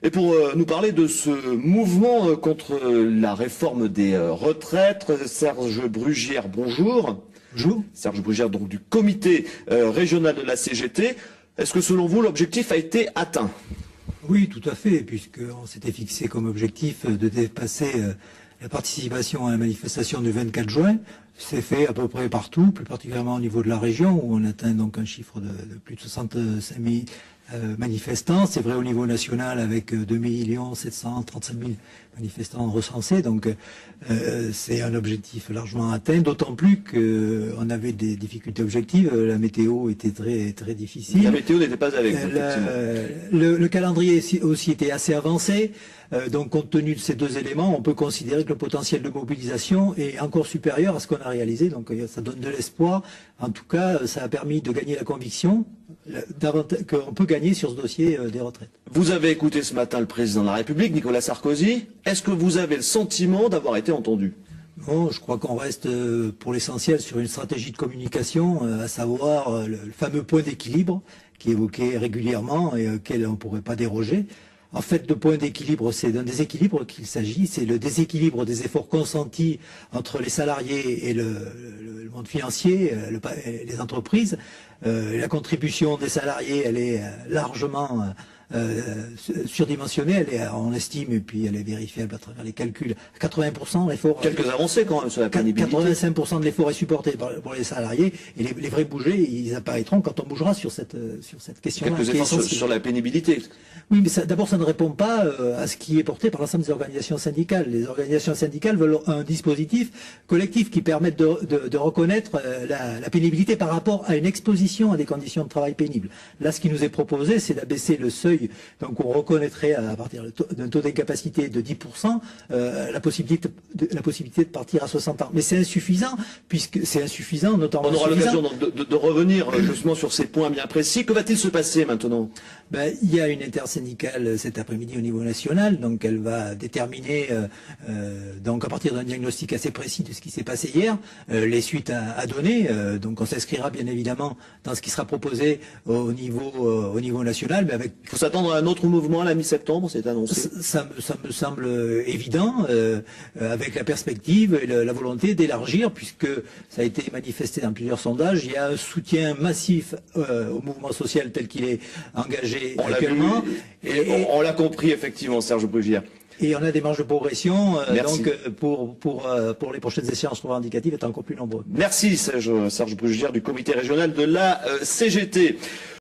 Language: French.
Et pour nous parler de ce mouvement contre la réforme des retraites, Serge Brugière, bonjour. Bonjour. Serge Brugière, donc du comité régional de la CGT. Est-ce que selon vous, l'objectif a été atteint? Oui, tout à fait, puisqu'on s'était fixé comme objectif de dépasser la participation à la manifestation du 24 juin. C'est fait à peu près partout, plus particulièrement au niveau de la région, où on atteint donc un chiffre de plus de 65 000 manifestants. C'est vrai au niveau national avec 2 735 000 manifestants recensés. Donc c'est un objectif largement atteint, d'autant plus qu'on avait des difficultés objectives. La météo était très difficile. La météo n'était pas avec vous, effectivement. Le calendrier aussi était assez avancé. Donc compte tenu de ces deux éléments, on peut considérer que le potentiel de mobilisation est encore supérieur à ce qu'on a réalisé. Donc ça donne de l'espoir. En tout cas, ça a permis de gagner la conviction qu'on peut gagner sur ce dossier des retraites. Vous avez écouté ce matin le président de la République, Nicolas Sarkozy. Est-ce que vous avez le sentiment d'avoir été entendu? Bon, je crois qu'on reste pour l'essentiel sur une stratégie de communication, à savoir le fameux point d'équilibre qui est évoqué régulièrement et auquel on ne pourrait pas déroger. En fait, le point d'équilibre, c'est d'un déséquilibre qu'il s'agit, c'est le déséquilibre des efforts consentis entre les salariés et le monde financier, les entreprises. La contribution des salariés, elle est largement surdimensionnée, on estime, et puis elle est vérifiable à travers les calculs, 80% l'effort... Quelques avancées quand même sur la pénibilité. 85% de l'effort est supporté pour les salariés, et les vrais bougers, ils apparaîtront quand on bougera sur cette question-là. Quelques efforts sur la pénibilité. Oui, mais d'abord, ça ne répond pas à ce qui est porté par l'ensemble des organisations syndicales. Les organisations syndicales veulent un dispositif collectif qui permette de reconnaître la pénibilité par rapport à une exposition à des conditions de travail pénibles. Là, ce qui nous est proposé, c'est d'abaisser le seuil. Donc, on reconnaîtrait à partir d'un taux d'incapacité de 10% la possibilité de partir à 60 ans. Mais c'est insuffisant, puisque c'est insuffisant, notamment. On aura l'occasion de revenir justement sur ces points bien précis. Que va-t-il se passer maintenant? Il y a une intersyndicale cet après-midi au niveau national, donc elle va déterminer, donc à partir d'un diagnostic assez précis de ce qui s'est passé hier, les suites à donner. Donc on s'inscrira bien évidemment dans ce qui sera proposé au niveau national, mais avec. Il faut s'attendre à un autre mouvement à la mi-septembre, c'est annoncé. Ça me semble évident, avec la perspective et la volonté d'élargir, puisque ça a été manifesté dans plusieurs sondages. Il y a un soutien massif au mouvement social tel qu'il est engagé. Actuellement, on l'a compris effectivement, Serge Brugière. Et on a des marges de progression, donc pour les prochaines échéances revendicatives être encore plus nombreuses. Merci Serge Brugière du comité régional de la CGT.